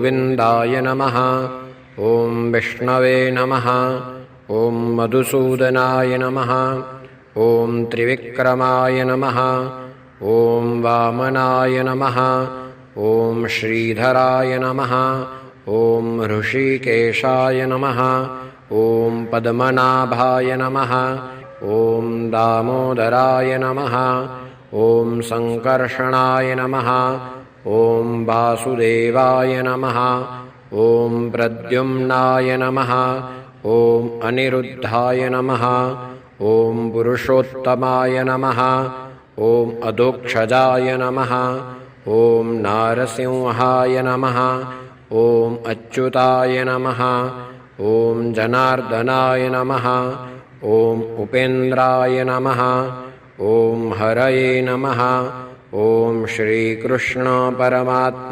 गोविन्दाय नमः। ॐ विष्णवे नमः। ॐ मधुसूदनाय नमः। ॐ त्रिविक्रमाय नमः। ॐ वामनाय नमः। ॐ श्रीधराय नमः। ॐ ऋषिकेशाय नमः। ॐ पद्मनाभाय नमः। ॐ दामोदराय नमः। ॐ सङ्कर्षणाय नमः। ॐ वासुदेवाय नमः। ॐ प्रद्युम्नाय नमः। ॐ अनिरुद्धाय नमः। ॐ पुरुषोत्तमाय नमः। ॐ अधोक्षजाय नमः। ॐ नारसिंहाय नमः। ॐ अच्युताय नमः। ॐ जनार्दनाय नमः। ॐ उपेन्द्राय नमः। ॐ हरये नमः। ॐ श्रीकृष्ण परमात्मा